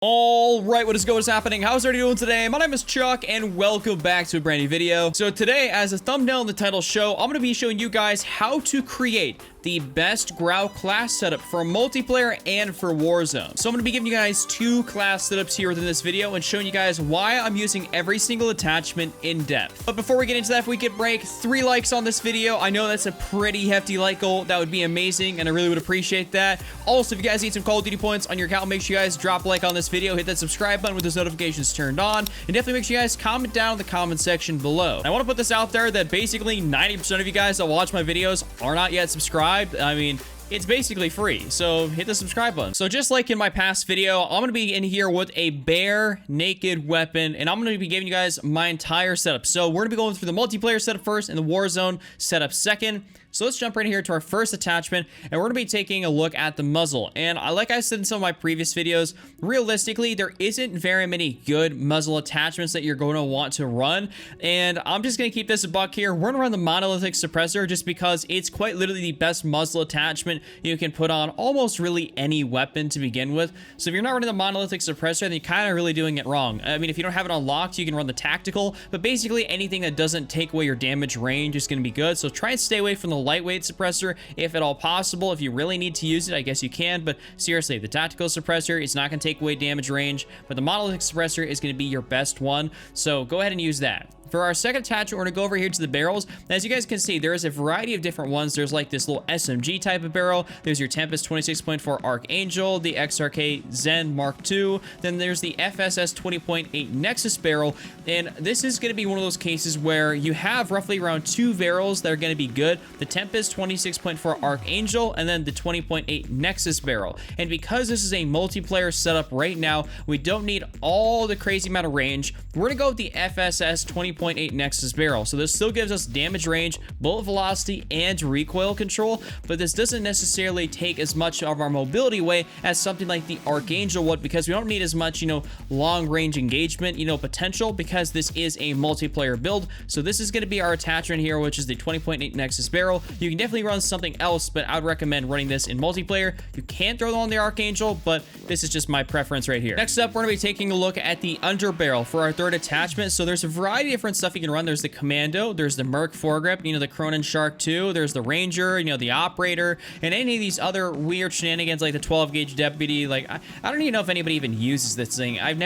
All right, what is happening? How's everybody doing today? My name is Chuck, and welcome back to a brand new video. So today, as a thumbnail in the title show, I'm going to be showing you guys how to create the best Grau class setup for multiplayer and for Warzone. So I'm going to be giving you guys two class setups here within this video and showing you guys why I'm using every single attachment in depth. But before we get into that, if we could break 3 likes on this video, I know that's a pretty hefty like goal. That would be amazing, and I really would appreciate that. Also, if you guys need some Call of Duty points on your account, make sure you guys drop a like on this video, hit that subscribe button with those notifications turned on, and definitely make sure you guys comment down in the comment section below. I want to put this out there that basically 90% of you guys that watch my videos are not yet subscribed. I mean, it's basically free, so hit the subscribe button. So just like in my past video, I'm gonna be in here with a bare naked weapon, and I'm gonna be giving you guys my entire setup. So we're gonna be going through the multiplayer setup first and the Warzone setup second. So let's jump right here to our first attachment, and we're gonna be taking a look at the muzzle. And like I said in some of my previous videos, realistically, there isn't very many good muzzle attachments that you're going to want to run. And I'm just gonna keep this a buck here. We're gonna run the monolithic suppressor just because it's quite literally the best muzzle attachment you can put on almost really any weapon to begin with. So if you're not running the monolithic suppressor, then you're kind of really doing it wrong. I mean, if you don't have it unlocked, you can run the tactical, but basically anything that doesn't take away your damage range is gonna be good. So try and stay away from the lightweight suppressor if at all possible. If you really need to use it, I guess you can, but seriously, the tactical suppressor is not going to take away damage range, but the monolithic suppressor is going to be your best one, so go ahead and use that. For our second attachment, we're going to go over here to the barrels. As you guys can see, there is a variety of different ones. There's like this little SMG type of barrel. There's your Tempest 26.4 Archangel, the XRK Zen Mark II. Then there's the FSS 20.8 Nexus barrel. And this is going to be one of those cases where you have roughly around 2 barrels that are going to be good. The Tempest 26.4 Archangel and then the 20.8 Nexus barrel. And because this is a multiplayer setup right now, we don't need all the crazy amount of range. We're going to go with the FSS 20.8 Nexus barrel. So this still gives us damage range, bullet velocity, and recoil control, but this doesn't necessarily take as much of our mobility away as something like the Archangel would, because we don't need as much, long range engagement, potential, because this is a multiplayer build. So this is going to be our attachment here, which is the 20.8 Nexus barrel. You can definitely run something else, but I would recommend running this in multiplayer. You can throw on the Archangel, but this is just my preference right here. Next up, we're going to be taking a look at the underbarrel for our third attachment. So there's a variety of different stuff you can run. There's the Commando, there's the Merc foregrip, the Cronin Shark 2, there's the Ranger, the Operator, and any of these other weird shenanigans like the 12 gauge Deputy. Like, I don't even know if anybody even uses this thing. I've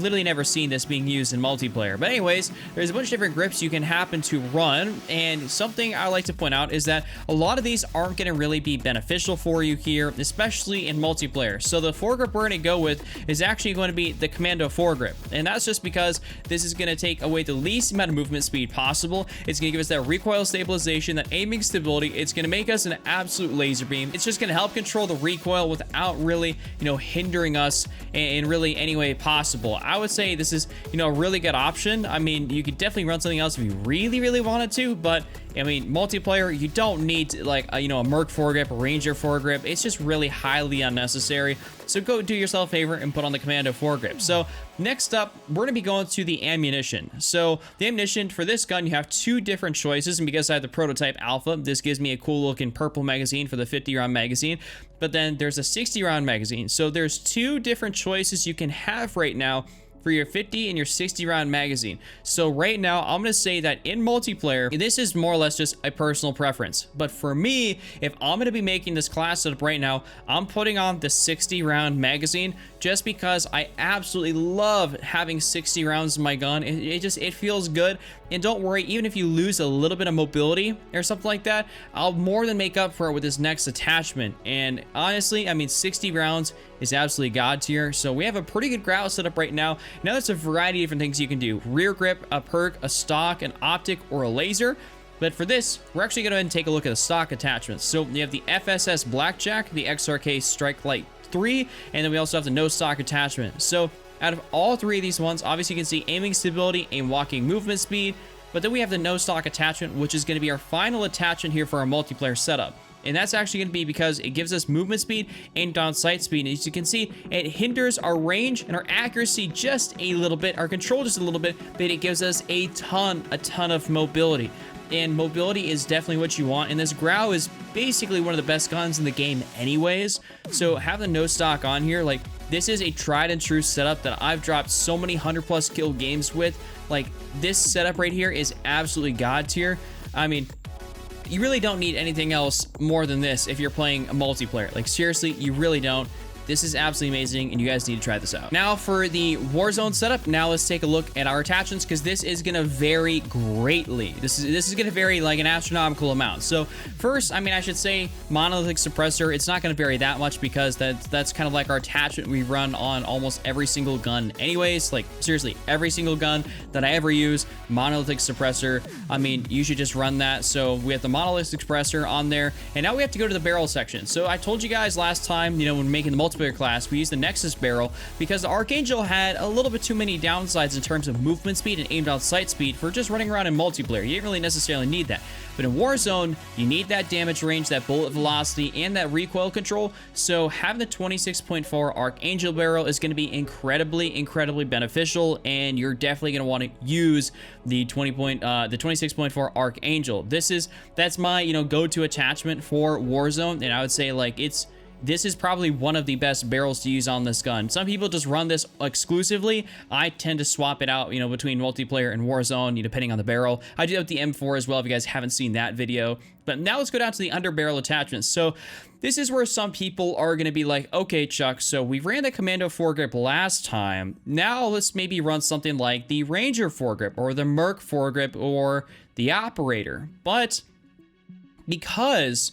literally never seen this being used in multiplayer. But anyways, there's a bunch of different grips you can happen to run, and something I like to point out is that a lot of these aren't going to really be beneficial for you here, especially in multiplayer. So the foregrip we're going to go with is actually going to be the Commando foregrip, and that's just because this is going to take away the least amount of movement speed possible. It's going to give us that recoil stabilization, that aiming stability. It's going to make us an absolute laser beam. It's just going to help control the recoil without really, hindering us in really any way possible. I would say this is, a really good option. I mean, you could definitely run something else if you really, really wanted to, but I mean, multiplayer, you don't need like a Merc foregrip, a Ranger foregrip. It's just really highly unnecessary. So go do yourself a favor and put on the Commando foregrip. So next up, we're going to be going to the ammunition. So the ammunition for this gun, you have 2 different choices. And because I have the prototype alpha, this gives me a cool looking purple magazine for the 50 round magazine. But then there's a 60 round magazine. So there's 2 different choices you can have right now for your 50 and your 60 round magazine. So right now, I'm going to say that in multiplayer, this is more or less just a personal preference. But for me, if I'm going to be making this class setup right now, I'm putting on the 60 round magazine just because I absolutely love having 60 rounds in my gun. It feels good. And don't worry, even if you lose a little bit of mobility or something like that, I'll more than make up for it with this next attachment. And honestly, I mean, 60 rounds is absolutely god tier. So we have a pretty good GRAU setup right now. Now there's a variety of different things you can do. Rear grip, a perk, a stock, an optic, or a laser. But for this, we're actually going to go ahead and take a look at the stock attachments. So you have the FSS Blackjack, the XRK Strike Light 3, and then we also have the no stock attachment. So out of all 3 of these ones, obviously you can see aiming stability and walking movement speed, but then we have the no stock attachment, which is going to be our final attachment here for our multiplayer setup. And that's actually going to be because it gives us movement speed and down sight speed. And as you can see, it hinders our range and our accuracy just a little bit, our control just a little bit, but it gives us a ton of mobility. and mobility is definitely what you want, and this GRAU is basically one of the best guns in the game anyways, so having no stock on here, like, this is a tried and true setup that I've dropped so many 100+ kill games with. Like, this setup right here is absolutely god tier. I mean, you really don't need anything else more than this if you're playing a multiplayer. Like, seriously, you really don't. This is absolutely amazing, and you guys need to try this out. Now, for the Warzone setup, now let's take a look at our attachments, because this is going to vary greatly. This is going to vary like an astronomical amount. So first, I mean, I should say monolithic suppressor. It's not going to vary that much, because that's kind of like our attachment we run on almost every single gun anyways. Like, seriously, every single gun that I ever use, monolithic suppressor. I mean, you should just run that. So we have the monolithic suppressor on there, and now we have to go to the barrel section. So I told you guys last time, you know, when making the multiplayer class, we used the Nexus barrel because the Archangel had a little bit too many downsides in terms of movement speed and aimed out sight speed for just running around in multiplayer. You didn't really necessarily need that. But in Warzone, you need that damage range, that bullet velocity, and that recoil control. So having the 26.4 Archangel barrel is going to be incredibly beneficial, and you're definitely going to want to use the 26.4 Archangel. That's my, you know, go-to attachment for Warzone, and I would say like this is probably one of the best barrels to use on this gun. Some people just run this exclusively. I tend to swap it out, you know, between multiplayer and Warzone, depending on the barrel. I do that with the M4 as well, if you guys haven't seen that video. But now let's go down to the underbarrel attachments. So this is where some people are going to be like, okay, Chuck, so we ran the Commando foregrip last time. Now let's maybe run something like the Ranger foregrip or the Merc foregrip or the Operator. But because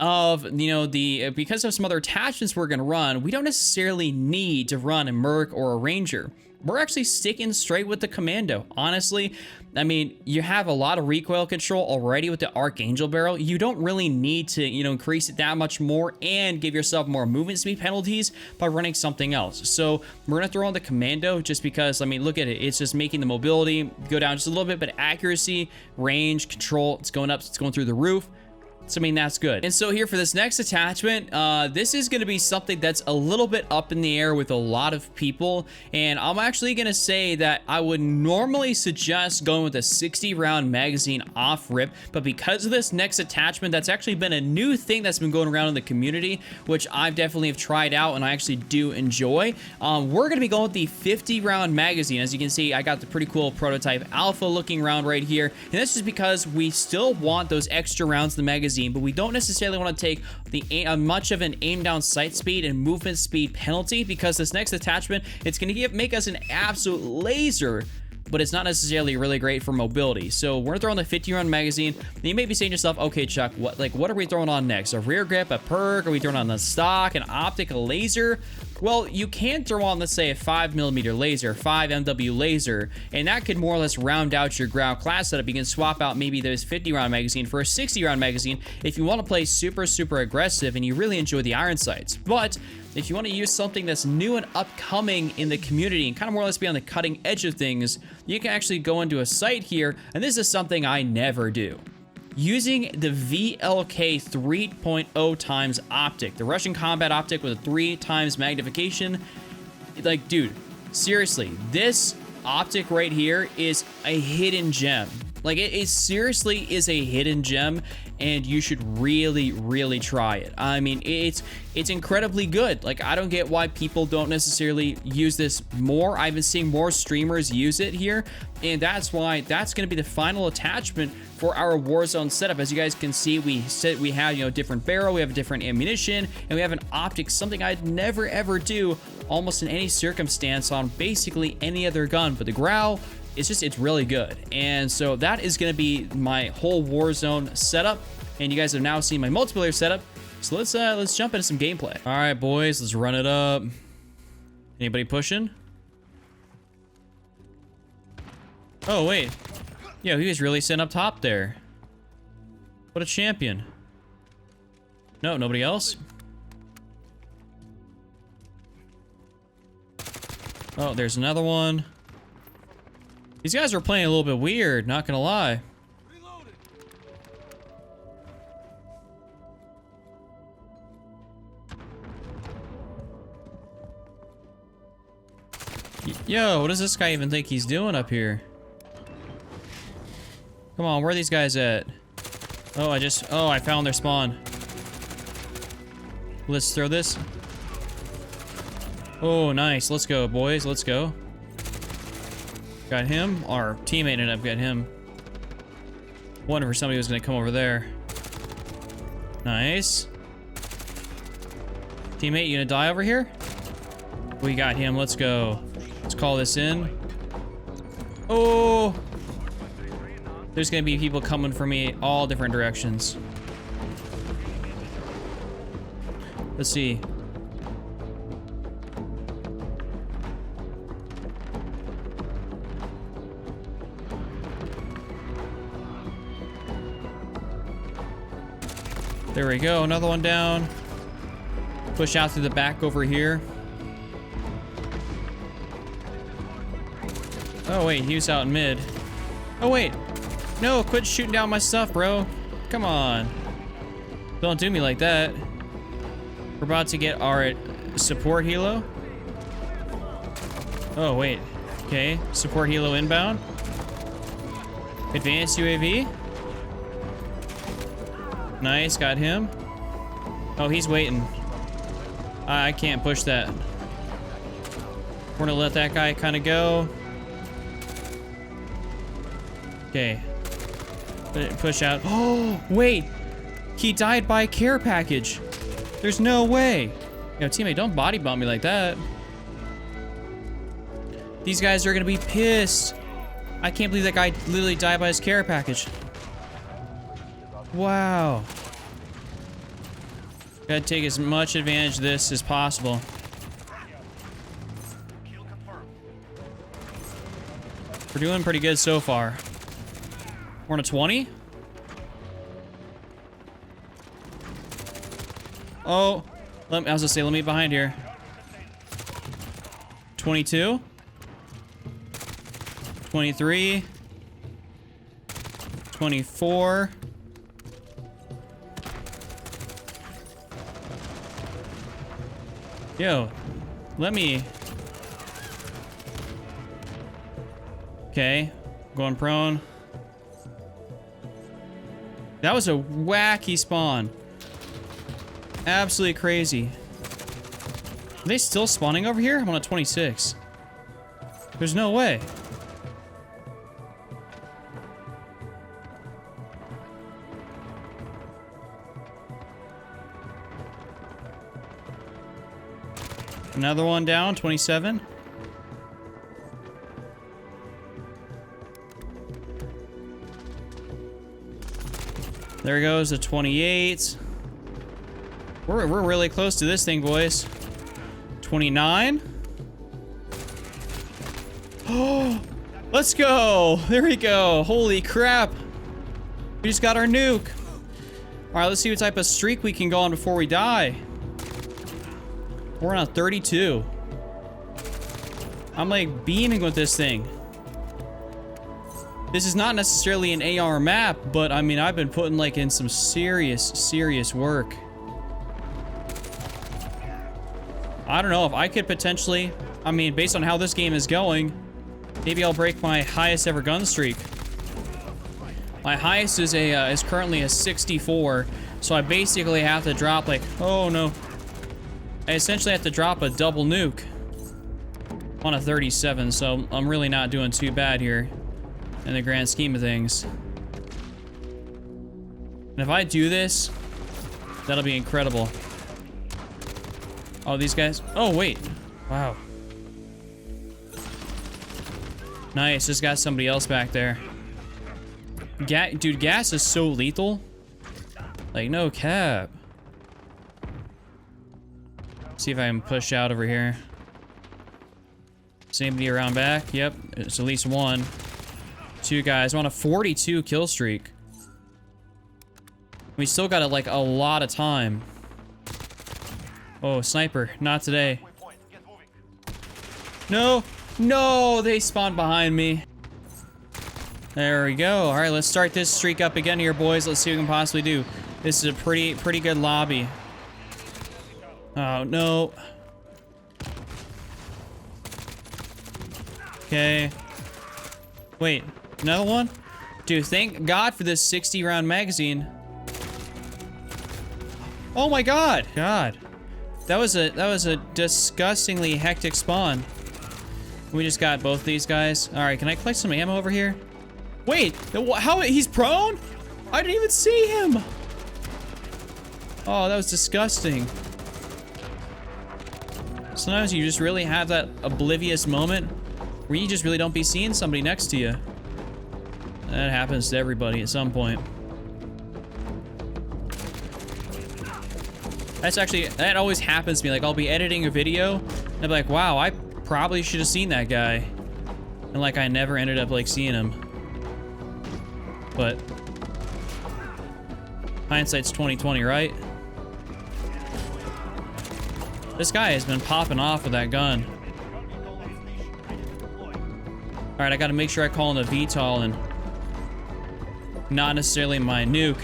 of, you know, because of some other attachments we're going to run, we don't necessarily need to run a Merc or a Ranger. We're actually sticking straight with the Commando. Honestly, I mean, you have a lot of recoil control already with the Archangel barrel. You don't really need to, you know, increase it that much more and give yourself more movement speed penalties by running something else. So we're going to throw on the Commando just because, I mean, look at it. It's just making the mobility go down just a little bit, but accuracy, range, control, it's going up, it's going through the roof. So, I mean, that's good. And so here for this next attachment, this is going to be something that's a little bit up in the air with a lot of people. And I'm actually going to say that I would normally suggest going with a 60-round magazine off rip. But because of this next attachment, that's actually been a new thing that's been going around in the community, which I've definitely have tried out and I actually do enjoy. We're going to be going with the 50-round magazine. As you can see, I got the pretty cool prototype alpha looking round right here. And this is because we still want those extra rounds in the magazine, but we don't necessarily want to take much of an aim down sight speed and movement speed penalty, because this next attachment, it's going to make us an absolute laser, but it's not necessarily really great for mobility. So we're throwing the 50-round magazine. And you may be saying to yourself, okay, Chuck, what are we throwing on next? A rear grip, a perk? Are we throwing on the stock, an optic, a laser? Well, you can throw on, let's say, a 5mm laser, 5 MW laser, and that could more or less round out your Grau class setup. You can swap out maybe this 50-round magazine for a 60-round magazine if you want to play super aggressive and you really enjoy the iron sights. But if you want to use something that's new and upcoming in the community and kind of more or less be on the cutting edge of things, you can actually go into a site here, and this is something I never do. Using the VLK 3.0 times optic, the Russian combat optic with a 3 times magnification. Like, dude, seriously, this optic right here is a hidden gem. Like, it seriously is a hidden gem, and you should really try it. I mean, it's incredibly good. Like, I don't get why people don't necessarily use this more. I've been seeing more streamers use it here, and that's why that's going to be the final attachment for our Warzone setup. As you guys can see, we have, you know, different barrel, we have different ammunition, and we have an optic, something I'd never ever do almost in any circumstance on basically any other gun. But the Grau, it's really good. And so that is going to be my whole Warzone setup, and you guys have now seen my multiplayer setup. So let's jump into some gameplay. All right, boys, let's run it up. Anybody pushing? Oh wait, yeah, he was really sitting up top there. What a champion. No, nobody else. Oh, there's another one. These guys are playing a little bit weird, not gonna lie. Yo, what does this guy even think he's doing up here? Come on, where are these guys at? Oh, I found their spawn. Let's throw this. Oh, nice. Let's go, boys. Let's go. Got him. Our teammate ended up getting him. Wonder if somebody was gonna come over there. Nice. Teammate, you gonna die over here? We got him. Let's go. Let's call this in. Oh! There's gonna be people coming for me all different directions. Let's see. There we go, another one down. Push out through the back over here. Oh wait, he was out in mid. Oh wait, no, quit shooting down my stuff, bro. Come on. Don't do me like that. We're about to get our support helo. Oh wait, okay, support helo inbound. Advanced UAV. Nice, got him. Oh, he's waiting. I can't push that. We're gonna let that guy kind of go. Okay. Push out. Oh, wait. He died by care package. There's no way. Yo, teammate, don't body bomb me like that. These guys are gonna be pissed. I can't believe that guy literally died by his care package. Wow. Gotta take as much advantage of this as possible. We're doing pretty good so far. We're on a 20. Oh, I was gonna say, let me behind here. 22. 23. 24. Yo, let me. Okay, going prone. That was a wacky spawn. Absolutely crazy. Are they still spawning over here? I'm on a 26. There's no way. Another one down, 27. There goes the 28. We're really close to this thing, boys. 29. Oh, let's go. There we go. Holy crap. We just got our nuke. All right, let's see what type of streak we can go on before we die. We're on a 32. I'm like beaming with this thing. This is not necessarily an AR map, but I mean, I've been putting like in some serious work. I don't know if I could potentially, I mean, based on how this game is going, maybe I'll break my highest ever gun streak. My highest is is currently a 64, so I basically have to drop like, oh no. I essentially have to drop a double nuke on a 37, so I'm really not doing too bad here in the grand scheme of things. And if I do this, that'll be incredible. Oh, these guys. Oh, wait. Wow. Nice. Just got somebody else back there. Dude, gas is so lethal. Like, no cap. See if I can push out over here. Is anybody around back? Yep, it's at least one. Two guys. We're on a 42 kill streak. We still got like a lot of time. Oh, sniper. Not today. No! No! They spawned behind me. There we go. Alright, let's start this streak up again here, boys. Let's see what we can possibly do. This is a pretty good lobby. Oh, no. Okay. Wait, another one? Dude, thank God for this 60-round magazine. Oh my God. God. That was a disgustingly hectic spawn. We just got both these guys. All right, can I collect some ammo over here? Wait, how, he's prone? I didn't even see him. Oh, that was disgusting. Sometimes you just really have that oblivious moment where you just really don't be seeing somebody next to you. That happens to everybody at some point. That always happens to me. Like, I'll be editing a video and I'll be like, wow, I probably should have seen that guy. And like, I never ended up like seeing him. But hindsight's 20/20, right? This guy has been popping off with that gun. All right, I gotta make sure I call in a VTOL and not necessarily my nuke.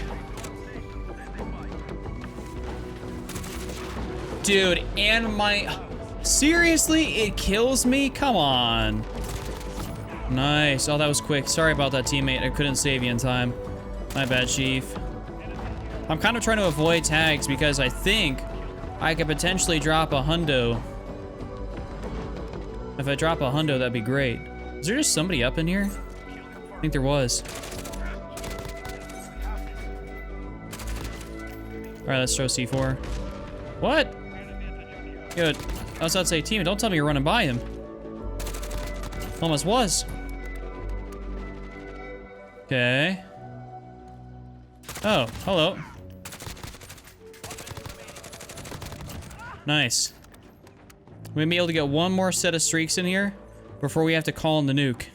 Dude, and my... Seriously? It kills me? Come on. Nice. Oh, that was quick. Sorry about that, teammate. I couldn't save you in time. My bad, Chief. I'm kind of trying to avoid tags because I think I could potentially drop a hundo. If I drop a hundo, that'd be great. Is there just somebody up in here? I think there was. All right, let's throw C4. What? Good. I was about to say, team, don't tell me you're running by him. Almost was. Okay. Oh, hello. Nice. We may be able to get one more set of streaks in here before we have to call in the nuke.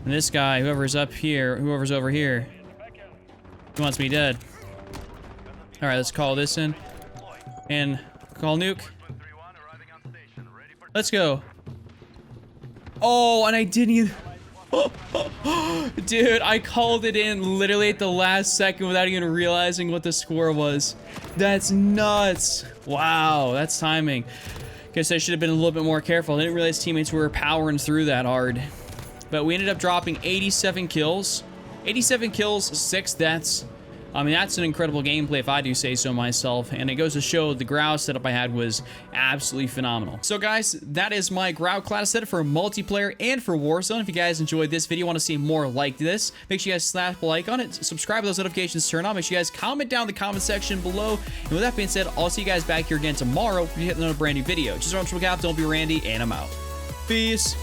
And this guy, whoever's up here, whoever's over here, he wants me dead. All right, let's call this in and call nuke. Let's go. Oh, and I didn't even... Dude, I called it in literally at the last second without even realizing what the score was. That's nuts. Wow, that's timing. Guess I should have been a little bit more careful. I didn't realize teammates were powering through that hard. But we ended up dropping 87 kills. 87 kills, 6 deaths. I mean, that's an incredible gameplay if I do say so myself, and it goes to show the GRAU setup I had was absolutely phenomenal. So guys, that is my GRAU class setup for multiplayer and for Warzone. If you guys enjoyed this video, want to see more like this, make sure you guys slap a like on it, subscribe to those notifications, turn on, make sure you guys comment down in the comment section below. And with that being said, I'll see you guys back here again tomorrow for hitting another brand new video. Just remember, don't be Randy, and I'm out. Peace.